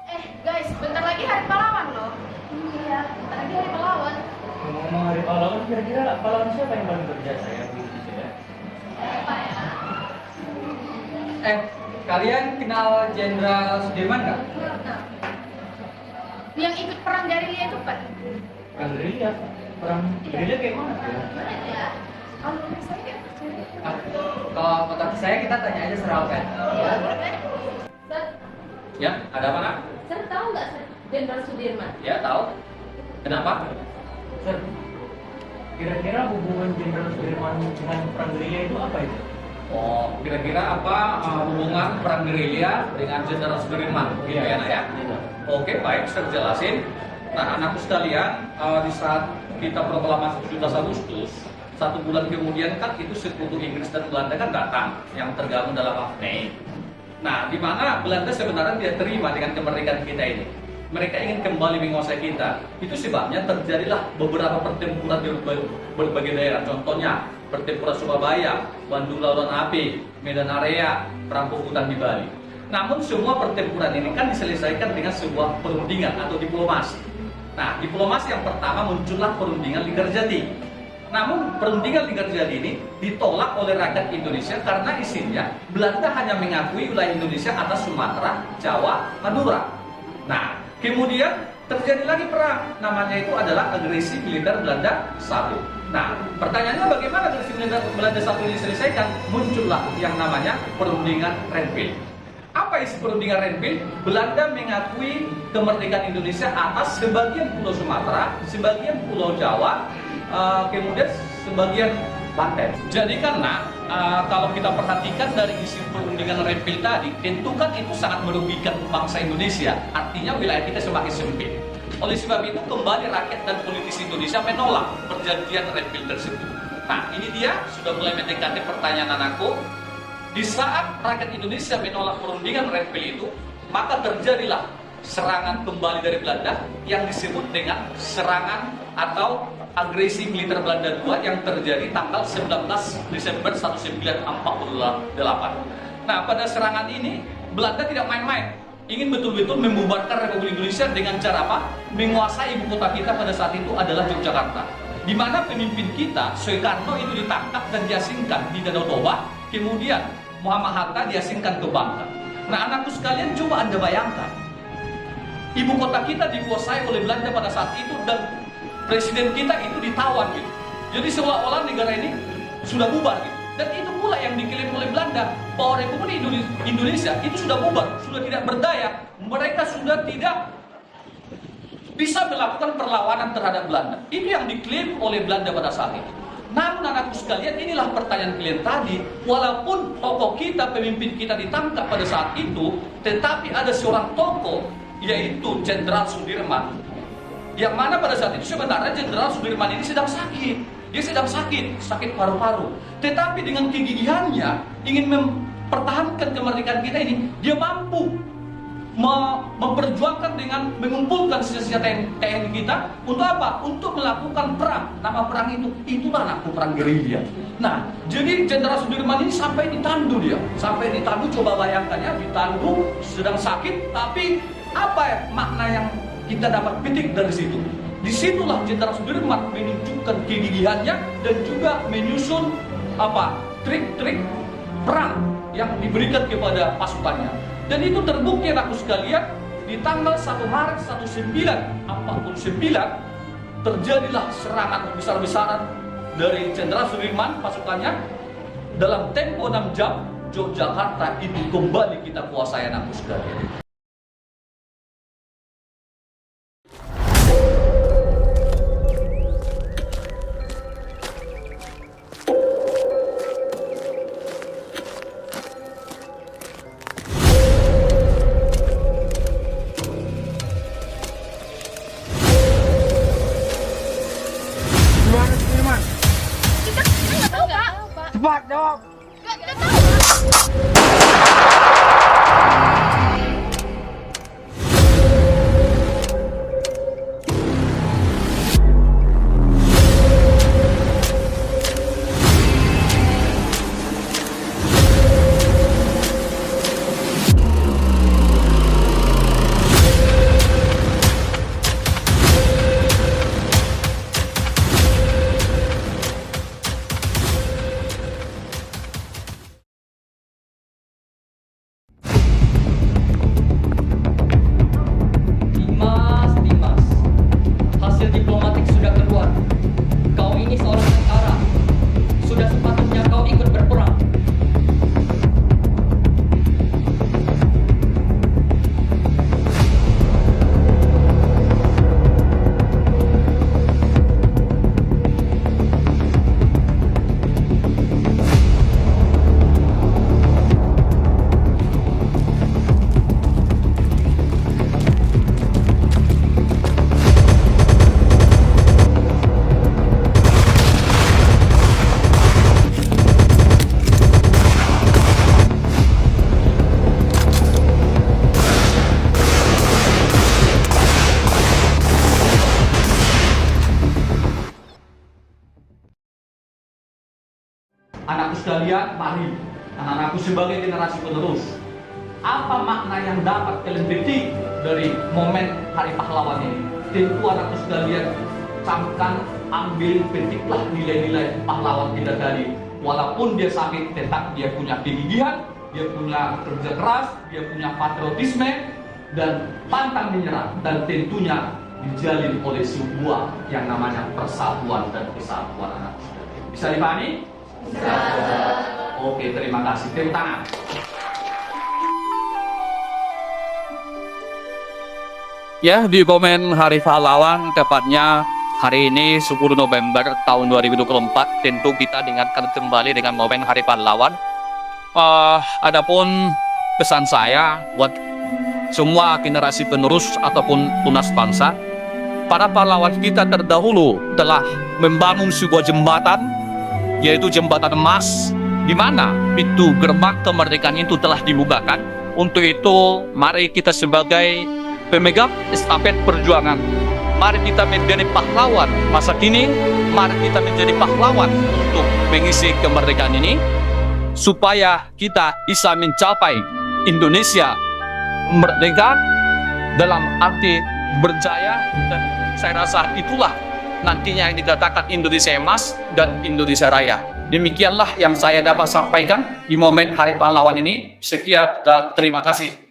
Guys, bentar lagi hari pahlawan loh. Iya, bentar lagi hari pahlawan. Ngomong hari pahlawan, kira-kira pahlawan siapa yang paling berjasa ya di Indonesia ya? Apa ya? Kalian kenal Jenderal Sudirman nggak? Nah, yang ikut perang gerilya itu kan? Perang gerilya, perang gerilya kayak mana tuh? Gimana ya? Kalau saya kayak percaya. Ah, Kalau kontak saya kita tanya aja Serapen. Iya, boleh. Sir, Ya, ada apa nak? Sir tahu nggak Sir Jenderal Sudirman? Ya tahu. Kenapa? Sir, kira-kira hubungan Jenderal Sudirman dengan perang gerilya itu apa itu? Oh, kira-kira apa hubungan perang gerilya dengan Jenderal Sudirman? Gitu ya nak ya? Oke, baik, saya jelasin. Nah, anakku sekalian, di saat kita proklamasi 17 Agustus, 1 bulan kemudian kan itu sekutu Inggris dan Belanda kan datang yang tergabung dalam AFNI. Nah, di mana Belanda sebenarnya tidak terima dengan kemerdekaan kita ini. Mereka ingin kembali menguasai kita. Itu sebabnya terjadilah beberapa pertempuran di berbagai daerah. Contohnya pertempuran Surabaya, Bandung Lautan Api, Medan Area, perampok hutan di Bali. Namun semua pertempuran ini kan diselesaikan dengan sebuah perundingan atau diplomasi. Nah, diplomasi yang pertama muncullah perundingan Linggarjati. Namun perundingan Linggarjati ini ditolak oleh rakyat Indonesia karena isinya Belanda hanya mengakui wilayah Indonesia atas Sumatera, Jawa, Madura. Nah, kemudian terjadi lagi perang, namanya itu adalah agresi militer Belanda I. Nah, pertanyaannya bagaimana agresi militer Belanda I ini diselesaikan? Muncullah yang namanya perundingan Renville. Apa isi perundingan Renville? Belanda mengakui kemerdekaan Indonesia atas sebagian pulau Sumatera, sebagian pulau Jawa, kemudian sebagian Banten. Jadi karena kalau kita perhatikan dari isi perundingan Renville tadi, tentu kan itu sangat merugikan bangsa Indonesia. Artinya wilayah kita semakin sempit. Oleh sebab itu kembali rakyat dan politisi Indonesia menolak perjanjian Renville tersebut. Nah, ini dia sudah mulai mendekati pertanyaan anakku. Di saat rakyat Indonesia menolak perundingan Renville itu, maka terjadilah serangan kembali dari Belanda yang disebut dengan serangan atau agresi militer Belanda II yang terjadi tanggal 19 Desember 1948. Nah, pada serangan ini Belanda tidak main-main, ingin betul-betul membubarkan Republik Indonesia dengan cara apa? Menguasai ibu kota kita pada saat itu adalah Yogyakarta. Di mana pemimpin kita, Soekarno itu ditangkap dan diasingkan di Danau Toba, kemudian Muhammad Hatta diasingkan ke Bangka. Nah, anakku sekalian, coba Anda bayangkan, ibu kota kita dikuasai oleh Belanda pada saat itu dan presiden kita itu ditawan gitu. Jadi seolah-olah negara ini sudah bubar gitu. Dan itu pula yang diklaim oleh Belanda, bahwa Republik Indonesia itu sudah bubar, sudah tidak berdaya, mereka sudah tidak bisa melakukan perlawanan terhadap Belanda. Itu yang diklaim oleh Belanda pada saat itu. Namun anakku sekalian, inilah pertanyaan kalian tadi. Walaupun tokoh kita, pemimpin kita ditangkap pada saat itu, tetapi ada seorang tokoh, yaitu Jenderal Sudirman, yang mana pada saat itu sebenarnya Jenderal Sudirman ini sedang sakit. Dia sedang sakit paru-paru. Tetapi dengan kegigihannya ingin mempertahankan kemerdekaan kita ini, dia mampu memperjuangkan dengan mengumpulkan sisa-sisa TNI kita untuk apa? Untuk melakukan perang. Nama perang itulah anakku perang gerilya. Nah, jadi Jenderal Sudirman ini sampai ditandu dia. Sampai ditandu, coba bayangkan ya, ditandu, sedang sakit, tapi apa ya makna yang kita dapat petik dari situ? Disitulah Jenderal Sudirman menunjukkan kegigihannya dan juga menyusun apa trik-trik perang yang diberikan kepada pasukannya. Dan itu terbukti anakku sekalian, di tanggal 1 Maret 1949 terjadilah serangan besar-besaran dari Jenderal Sudirman pasukannya. Dalam tempo 6 jam Yogyakarta itu kembali kita kuasai anakku sekalian. Gimana Sudirman? Kita nggak tahu, Pak. Cepat jawab. Nggak tahu. sekalian, mari anak-anakku sebagai generasi penerus, apa makna yang dapat kalian petik dari momen Hari Pahlawan ini? Tentu anakku sekalian, camkan, ambil, petiklah nilai-nilai pahlawan kita tadi. Walaupun dia sakit, tetap dia punya kegigihan, dia punya kerja keras, dia punya patriotisme, dan pantang menyerah, dan tentunya dijalin oleh sebuah yang namanya persatuan dan kesatuan anak. Bisa dipahami? Bisa. Oke, terima kasih. Tepuk tangan. Ya, di momen Hari Pahlawan, tepatnya hari ini 10 November tahun 2024, tentu kita diingatkan kembali dengan momen Hari Pahlawan. Adapun pesan saya buat semua generasi penerus ataupun tunas bangsa, para pahlawan kita terdahulu telah membangun sebuah jembatan, yaitu jembatan emas, di mana pintu gerbang kemerdekaan itu telah dibukakan. Untuk itu, mari kita sebagai pemegang estafet perjuangan, mari kita menjadi pahlawan masa kini, mari kita menjadi pahlawan untuk mengisi kemerdekaan ini, supaya kita bisa mencapai Indonesia merdeka dalam arti berjaya, dan saya rasa itulah nantinya yang dikatakan Indonesia Emas dan Indonesia Raya. Demikianlah yang saya dapat sampaikan di momen Hari Pahlawan ini. Sekian dan terima kasih.